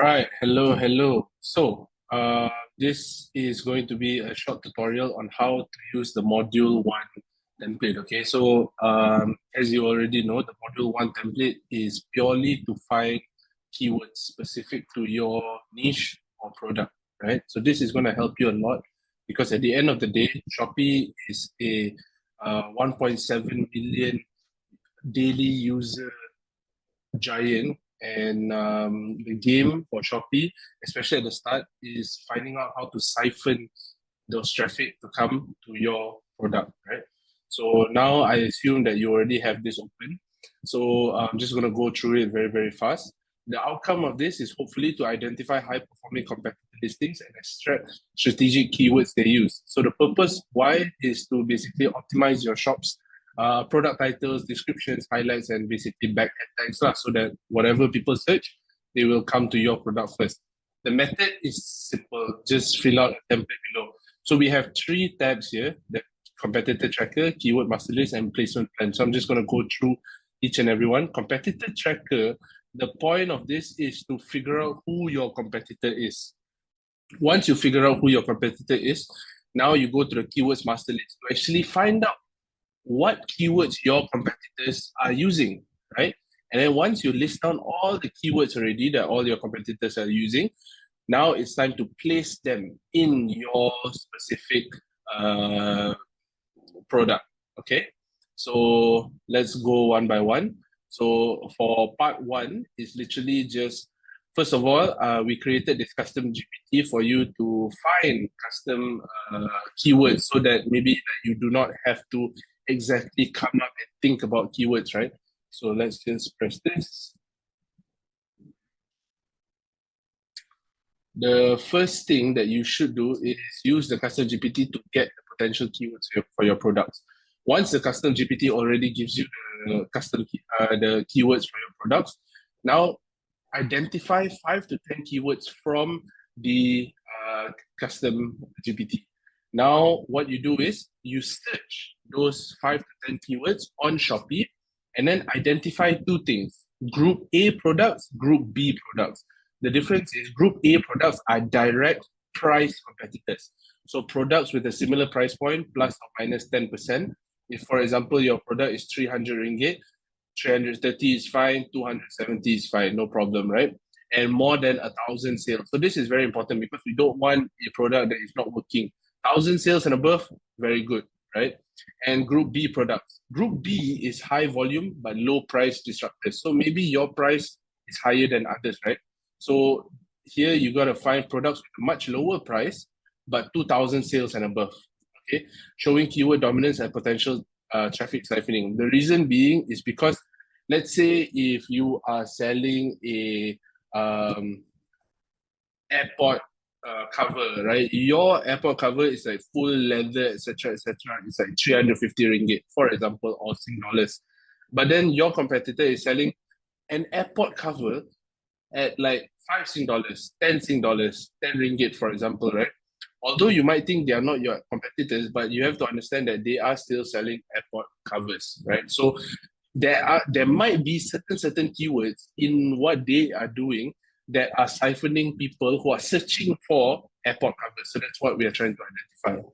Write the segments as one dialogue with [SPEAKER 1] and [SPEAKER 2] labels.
[SPEAKER 1] right, hello. This is going to be a short tutorial on how to use the module one template. Okay, as you already know, the module one template is purely to find keywords specific to your niche or product, right? So this is going to help you a lot because at the end of the day, Shopee is a 1.7 million daily user giant. And the game for Shopee, especially at the start, is finding out how to siphon those traffic to come to your product, right? So now I assume that you already have this open. So I'm just going to go through it very, very fast. The outcome of this is hopefully to identify high performing competitor listings and extract strategic keywords they use. So the purpose why is to basically optimize your shop's product titles, descriptions, highlights, and basically back tags lah, so that whatever people search, they will come to your product first. The method is simple. Just fill out a template below. So we have three tabs here: the competitor tracker, keyword master list, and placement plan. So I'm just going to go through each and every one. Competitor tracker, the point of this is to figure out who your competitor is. Once you figure out who your competitor is, now you go to the keywords master list to actually find out what keywords your competitors are using, right? And then once you list down all the keywords already that all your competitors are using, now it's time to place them in your specific product, okay? So let's go one by one. So for part one, it's literally just, first of all, we created this custom GPT for you to find custom keywords so that maybe you do not have to exactly come up and think about keywords, right? So let's just press this. The first thing that you should do is use the custom GPT to get the potential keywords for your products. Once the custom GPT already gives you the keywords for your products, now identify 5 to 10 keywords from the custom GPT. Now, what you do is you search those 5 to 10 keywords on Shopee and then identify two things: Group A products, Group B products. The difference is Group A products are direct price competitors. So products with a similar price point plus or minus 10%. If, for example, your product is 300 ringgit, 330 is fine, 270 is fine, no problem, right? And more than 1,000 sales. So this is very important because we don't want a product that is not working. 1,000 sales and above, very good, right? And Group B products. Group B is high volume but low price disruptors. So maybe your price is higher than others, right? So here you got to find products with a much lower price but 2,000 sales and above, okay? Showing keyword dominance and potential traffic siphoning. The reason being is because, let's say if you are selling a airport cover, right? Your airport cover is like full leather, etc., etc. It's like 350 ringgit, for example, or Sing dollars. But then your competitor is selling an airport cover at like 5 Sing dollars, 10 Sing dollars, 10 ringgit, for example, right? Although you might think they are not your competitors, but you have to understand that they are still selling airport covers, right? So there might be certain keywords in what they are doing that are siphoning people who are searching for airport covers. So that's what we are trying to identify.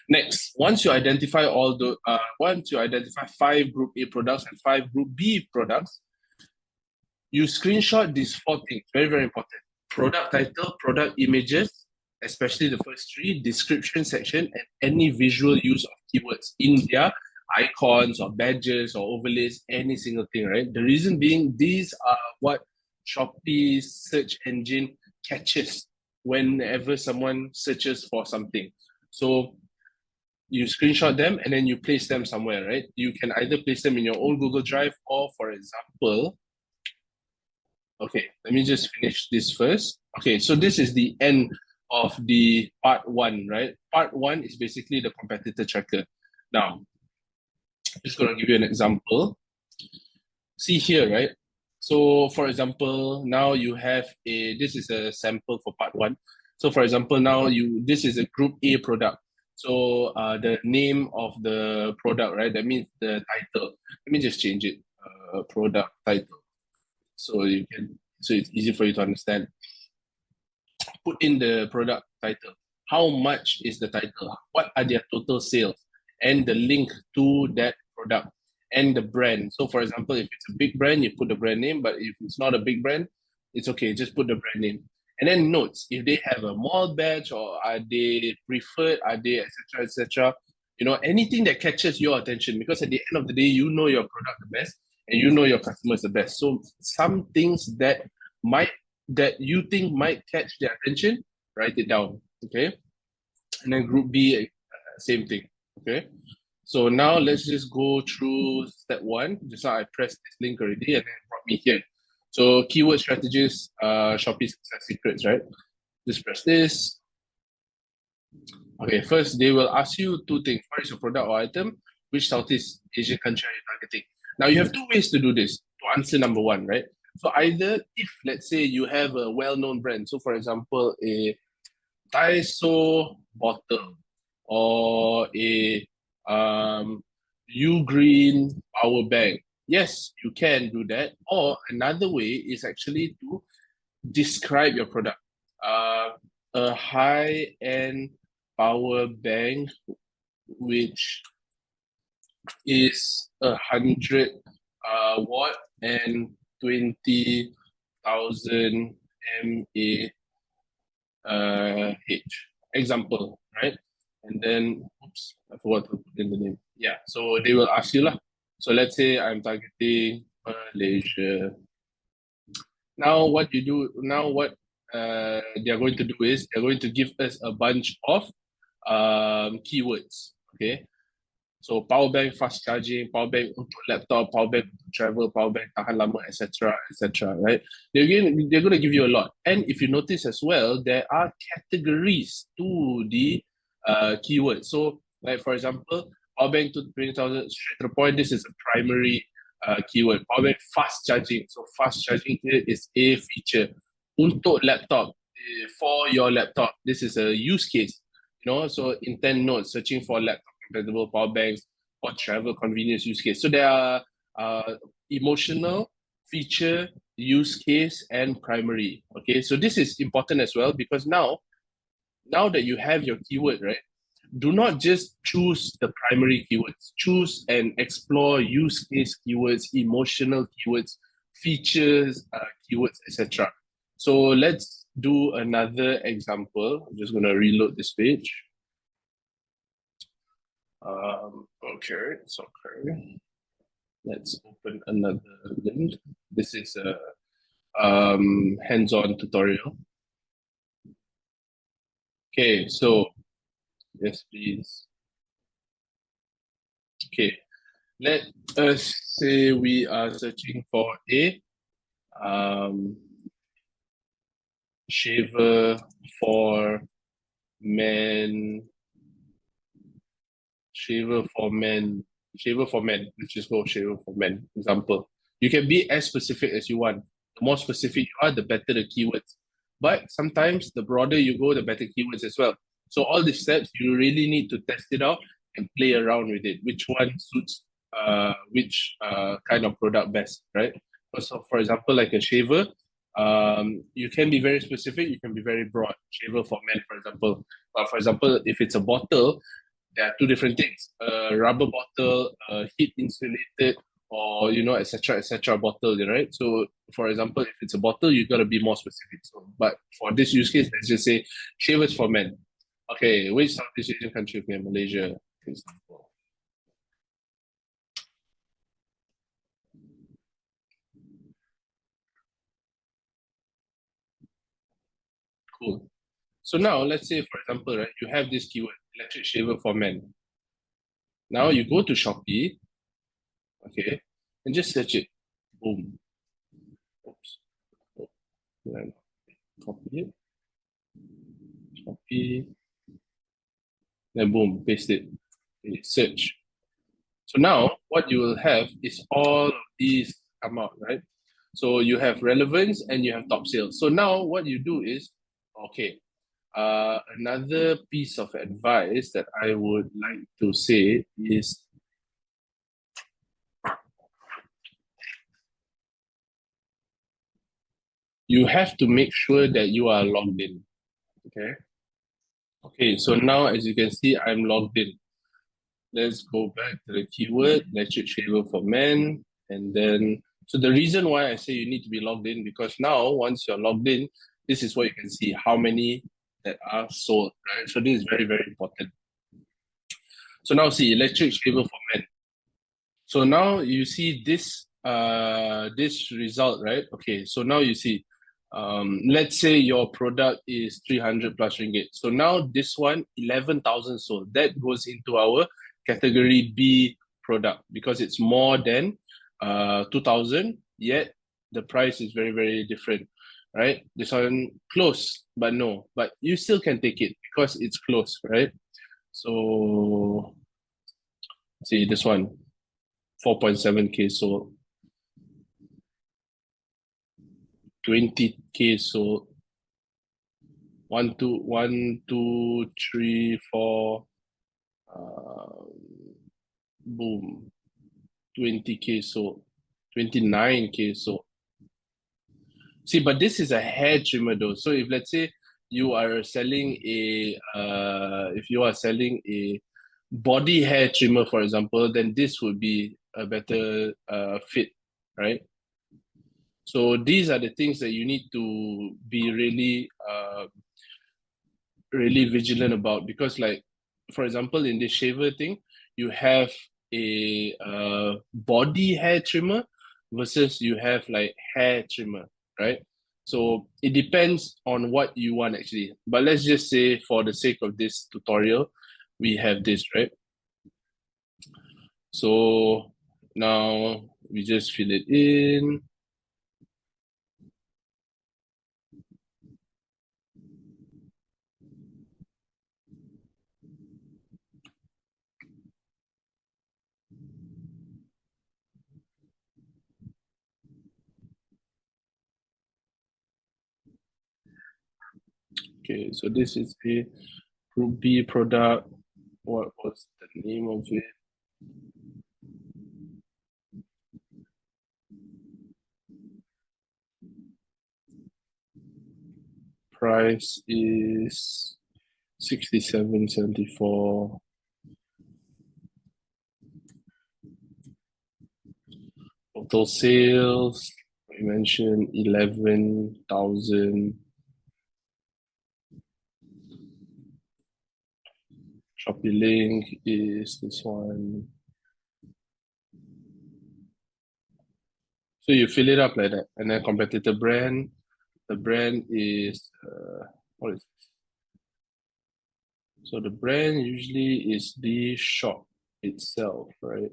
[SPEAKER 1] Next, once you identify once you identify 5 Group A products and 5 Group B products, you screenshot these 4 things. Very, very important: product title, product images, especially the first 3, description section, and any visual use of keywords in their icons or badges or overlays, any single thing, right? The reason being, these are what Shopee's search engine catches whenever someone searches for something. So you screenshot them and then you place them somewhere, right? You can either place them in your own Google Drive or, for example, okay, let me just finish this first. Okay, so this is the end of the part 1, right? Part 1 is basically the competitor tracker. Now, I'm just going to give you an example. See here, right? So for example, now you have this is a sample for part 1. So for example, now this is a Group A product. So the name of the product, right? That means the title. Let me just change it. Product title. So you can so it's easy for you to understand. Put in the product title. How much is the title? What are their total sales? And the link to that product and the brand. So, for example, if it's a big brand, you put the brand name, but if it's not a big brand, it's okay, just put the brand name. And then notes, if they have a mall badge or are they preferred, are they, etc., etc. You know, anything that catches your attention, because at the end of the day, you know your product the best and you know your customers the best. So some things might that you think might catch their attention, write it down. Okay. And then group B, same thing. Okay. So now let's just go through step one. Just now I pressed this link already and then it brought me here. So keyword strategies, Shopee success secrets, right? Just press this. Okay, first they will ask you two things. What is your product or item? Which Southeast Asian country are you targeting? Now you have two ways to do this to answer number one, right? So either if let's say you have a well-known brand, so for example a Daiso bottle or a U Green power bank. Yes, you can do that. Or another way is actually to describe your product. A high-end power bank which is 100 watt and 20,000 mAh. Example, right? And then, oops, I forgot to put in the name. Yeah, so they will ask you lah. So let's say I'm targeting Malaysia. Now what they're going to do is they're going to give us a bunch of keywords. Okay. So power bank fast charging, power bank untuk laptop, power bank untuk travel, power bank tahan lama, etc., etc. Right? They're going to give you a lot. And if you notice as well, there are categories to the keywords. So, like for example, power bank to 20,000 straight to the point. This is a primary keyword. Power bank fast charging. So fast charging here is a feature. Untuk laptop, for your laptop, this is a use case. You know, so intent notes, searching for laptop compatible power banks or travel convenience use case. So there are emotional, feature, use case, and primary. Okay, so this is important as well because now that you have your keyword, right? Do not just choose the primary keywords. Choose and explore use case keywords, emotional keywords, features keywords, etc. So let's do another example. I'm just going to reload this page. Okay, so let's open another link. This is a hands-on tutorial. Okay, so yes, please. Okay, let us say we are searching for a shaver for men. Shaver for men. Let's just go shaver for men. Example. You can be as specific as you want. The more specific you are, the better the keywords. But sometimes the broader you go, the better keywords as well. So all these steps, you really need to test it out and play around with it. Which one suits which kind of product best, right? So for example, like a shaver, you can be very specific, you can be very broad. Shaver for men, for example. But for example, if it's a bottle, there are two different things: a rubber bottle, heat insulated, or etc. bottle, right? So, for example, if it's a bottle, you gotta be more specific. So, but for this use case, let's just say shavers for men. Okay, which Southeast Asian country? Okay, Malaysia, for example. Cool. So now, let's say, for example, right, you have this keyword, electric shaver for men. Now you go to Shopee, okay, and just search it. Boom. Oops. Oh, copy it. Copy. Then boom, paste it. Okay, search. So now what you will have is all of these come out, right? So you have relevance and you have top sales. So now what you do is, okay, another piece of advice that I would like to say is you have to make sure that you are logged in. Okay. Okay, so now as you can see, I'm logged in. Let's go back to the keyword, electric shaver for men. And then, so the reason why I say you need to be logged in, because now once you're logged in, this is what you can see, how many that are sold, right? So this is very, very important. So now see, electric shaver for men. So now you see this result, right? Okay, so now you see, let's say your product is 300 plus ringgit. So now this one, 11,000 sold. That goes into our category B product because it's more than 2,000, yet the price is very, very different, right? This one close, but no, but you still can take it because it's close, right? So see this one, 4.7K sold, 20K sold, 1, 2, 3, 4, boom, 20K sold, 29K sold. See, but this is a hair trimmer though. So if let's say you are selling if you are selling a body hair trimmer, for example, then this would be a better fit, right? So these are the things that you need to be really vigilant about because, like, for example, in this shaver thing, you have a body hair trimmer versus you have like hair trimmer, right? So it depends on what you want actually. But let's just say for the sake of this tutorial, we have this, right? So now we just fill it in. Okay, so this is a Group B product. What was the name of it? Price is 67.74. Total sales, we mentioned 11,000. Shopee link is this one. So you fill it up like that. And then competitor brand, the brand is, what is this? So the brand usually is the shop itself, right?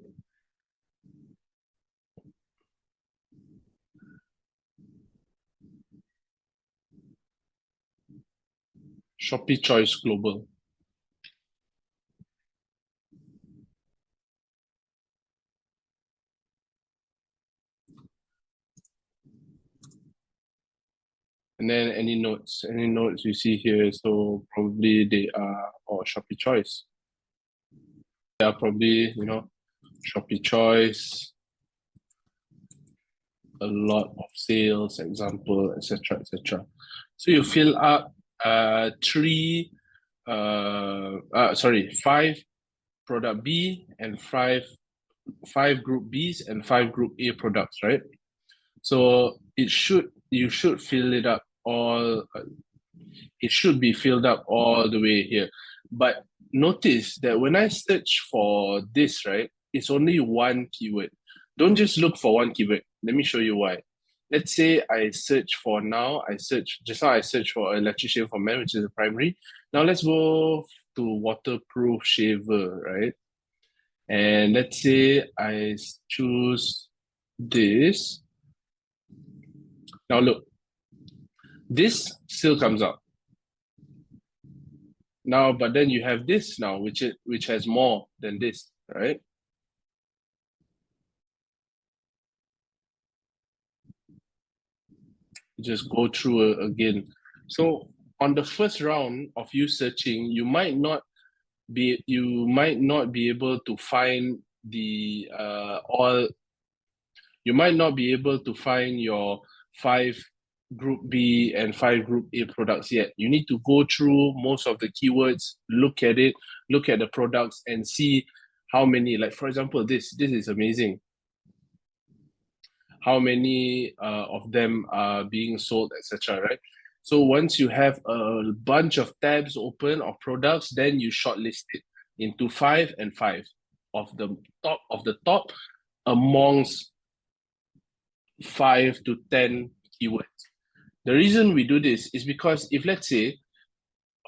[SPEAKER 1] Shopee Choice Global. And then any notes you see here, so probably they are, or Shopee Choice. They are probably, Shopee Choice, a lot of sales, example, etc., etc. So you fill up five product B and five group Bs and five group A products, right? So you should fill it up all. It should be filled up all the way here. But notice that when I search for this, right, it's only one keyword. Don't just look for one keyword. Let me show you why. Let's say I search for just now I search for electric shaver for men, which is a primary. Now let's go to waterproof shaver, right? And let's say I choose this. Now look, this still comes up. Now, but then you have this now, which has more than this, right? Just go through again. So on the first round of you searching, you might not be able to find the all. You might not be able to find your five Group B and 5 Group A products yet. You need to go through most of the keywords, look at it, look at the products and see how many, like for example, this is amazing. How many of them are being sold, etc. Right? So once you have a bunch of tabs open of products, then you shortlist it into 5 and 5 of the top amongst 5 to 10 keywords. The reason we do this is because if let's say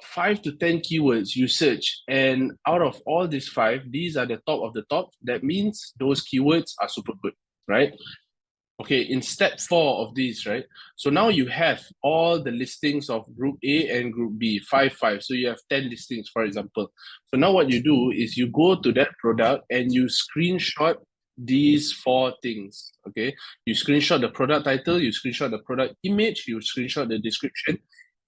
[SPEAKER 1] 5 to 10 keywords you search, and out of all these 5, these are the top of the top, that means those keywords are super good, right? Okay, in step 4 of these, right? So now you have all the listings of Group A and Group B, 5. So you have 10 listings, for example. So now what you do is you go to that product and you screenshot these 4 things, okay? You screenshot the product title, you screenshot the product image, you screenshot the description,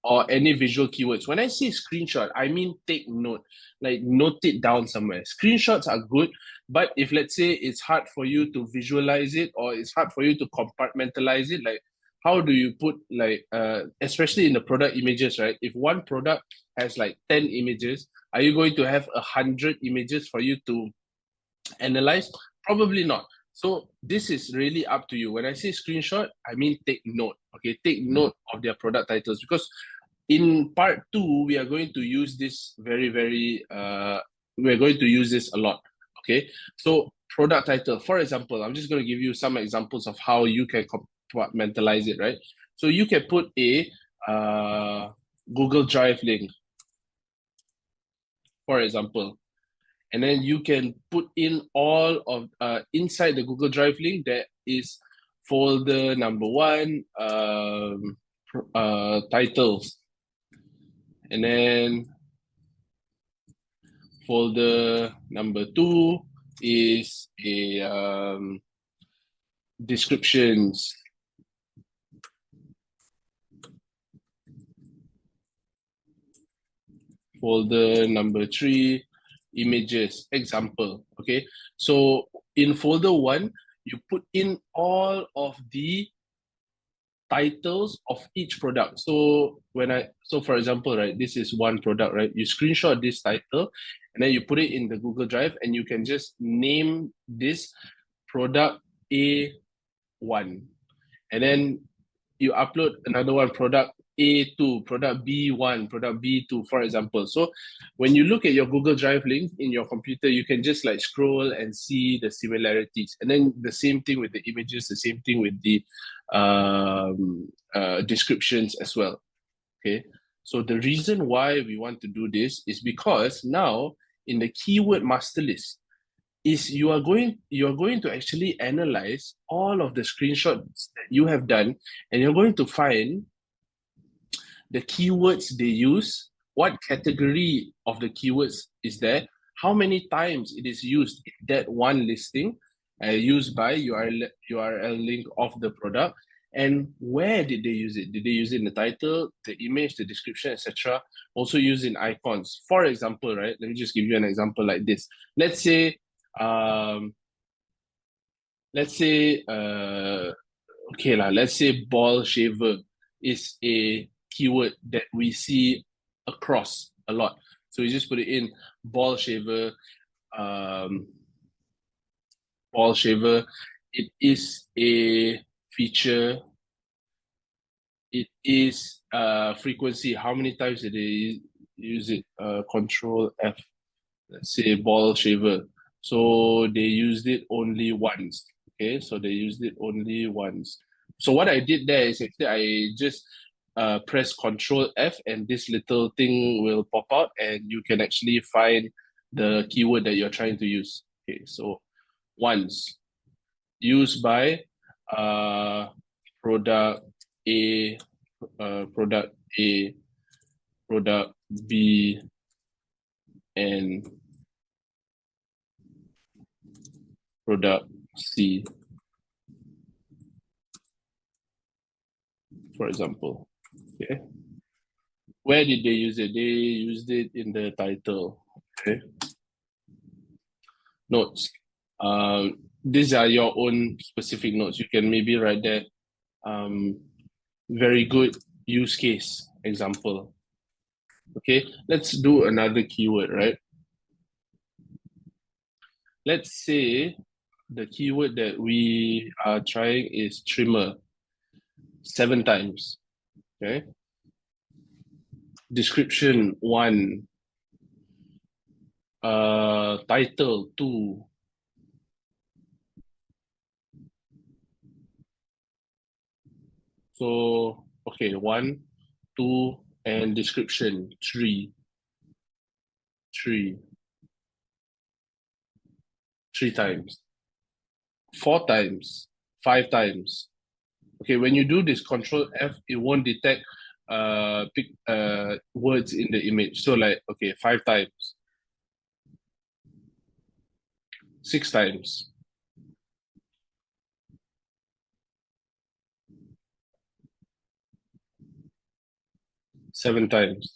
[SPEAKER 1] or any visual keywords. When I say screenshot, I mean take note, like note it down somewhere. Screenshots are good, but if let's say it's hard for you to visualize it or it's hard for you to compartmentalize it, like how do you put like especially in the product images, right? If one product has like 10 images, are you going to have 100 images for you to analyze? Probably not. So this is really up to you. When I say screenshot, I mean take note. Okay, take note of their product titles, because in part 2 we are going to use this we're going to use this a lot. Okay, so product title, for example, I'm just going to give you some examples of how you can compartmentalize it, right? So you can put a Google Drive link, for example, and then you can put in all of inside the Google Drive link, there is folder number 1, titles, and then folder number 2 is a descriptions. Folder number 3, images, example. Okay, so in folder 1, you put in all of the titles of each product. So for example, right, this is one product, right? You screenshot this title and then you put it in the Google Drive, and you can just name this product A1, and then you upload another one, product A2, product B1, product B2, for example. So when you look at your Google Drive link in your computer, you can just like scroll and see the similarities. And then the same thing with the images, the same thing with the descriptions as well. Okay. So the reason why we want to do this is because now in the keyword master list, is you are going to actually analyze all of the screenshots that you have done, and you're going to find the keywords they use, what category of the keywords is there, how many times it is used in that one listing, used by URL link of the product, and where did they use it? Did they use it in the title, the image, the description, etc.? Also used in icons. For example, right? Let me just give you an example like this. Let's say um let's say okay lah, let's say ball shaver is a keyword that we see across a lot. So you just put it in ball shaver, um ball shaver. It is a feature. It is frequency. How many times did they use it? Control F. Let's say ball shaver. So they used it only once. Okay, so they used it only once. So what I did there is actually I just press Control F, and this little thing will pop out, and you can actually find the keyword that you're trying to use. Okay, so once, used by uh, product A, product A, product B, and product C, for example. Okay. Where did they use it? They used it in the title. Okay. Notes. These are your own specific notes. You can maybe write that. very good use case example. Okay, let's do another keyword, right? Let's say the keyword that we are trying is trimmer 7 times. Okay. Description 1. Title 2. So, okay, 1, 2, and description 3. 3 times. 4 times. 5 times. Okay, when you do this Control F, it won't detect words in the image. So like, okay, 5 times. 6 times. 7 times.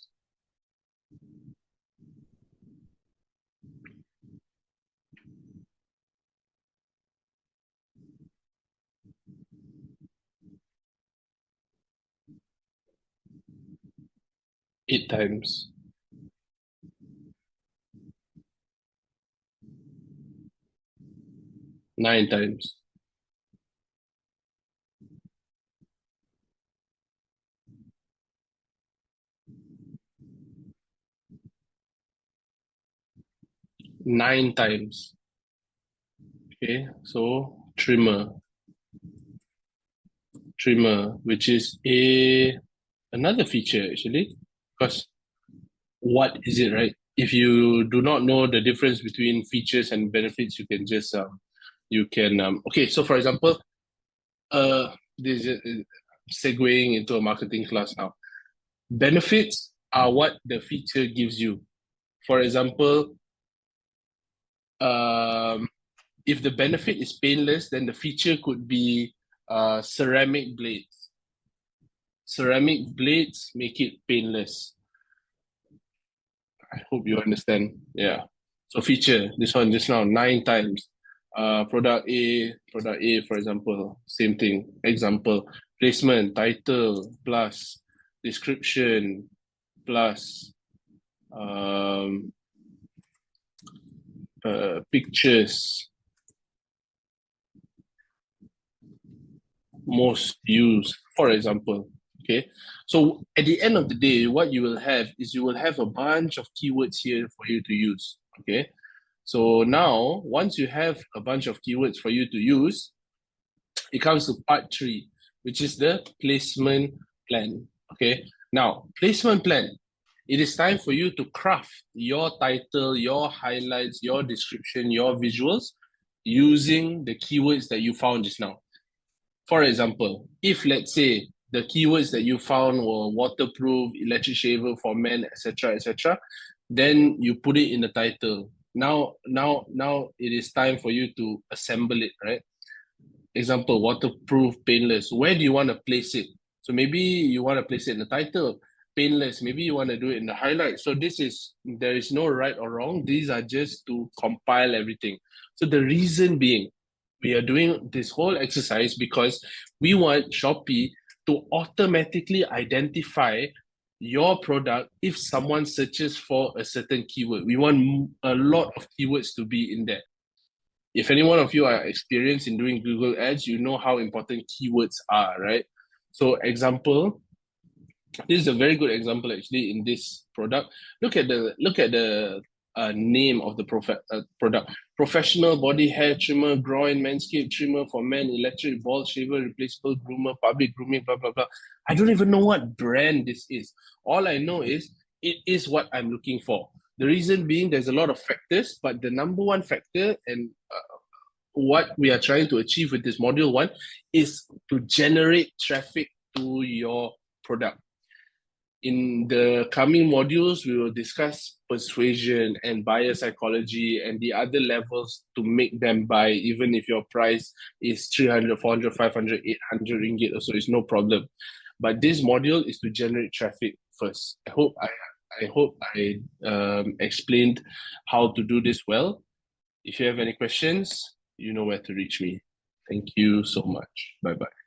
[SPEAKER 1] 8 times. 9 times. 9 times. Okay, so trimmer, which is another feature actually, because what is it, right? If you do not know the difference between features and benefits, you can just okay. So for example, this is segueing into a marketing class now. Benefits are what the feature gives you. For example, if the benefit is painless, then the feature could be ceramic blades. Ceramic blades make it painless. I hope you understand. Yeah. So feature, this one just now 9 times. Product A, for example, same thing. Example, placement, title, plus description, plus pictures, most used, for example. Okay. So at the end of the day, what you will have is you will have a bunch of keywords here for you to use. Okay. So now, once you have a bunch of keywords for you to use, it comes to part 3, which is the placement plan. Okay. Now, placement plan. It is time for you to craft your title, your highlights, your description, your visuals using the keywords that you found just now. For example, if let's say the keywords that you found were waterproof, electric shaver for men, etc., then you put it in the title. Now it is time for you to assemble it, right? Example, waterproof, painless. Where do you want to place it? So maybe you want to place it in the title. Painless, maybe you want to do it in the highlight. So there is no right or wrong. These are just to compile everything. So the reason being, we are doing this whole exercise because we want Shopee to automatically identify your product if someone searches for a certain keyword. We want a lot of keywords to be in there. If any one of you are experienced in doing Google Ads, you know how important keywords are, right? So example, this is a very good example actually in this product. Look at the name of the product. Professional body hair trimmer, groin, manscape trimmer for men, electric bald shaver, replaceable groomer, public grooming, blah, blah, blah. I don't even know what brand this is. All I know is it is what I'm looking for. The reason being there's a lot of factors, but the number one factor and what we are trying to achieve with this module 1 is to generate traffic to your product. In the coming modules, we will discuss persuasion and buyer psychology and the other levels to make them buy, even if your price is 300, 400, 500, 800 ringgit or so, it's no problem. But this module is to generate traffic first. I hope I explained how to do this well. If you have any questions, you know where to reach me. Thank you so much. Bye-bye.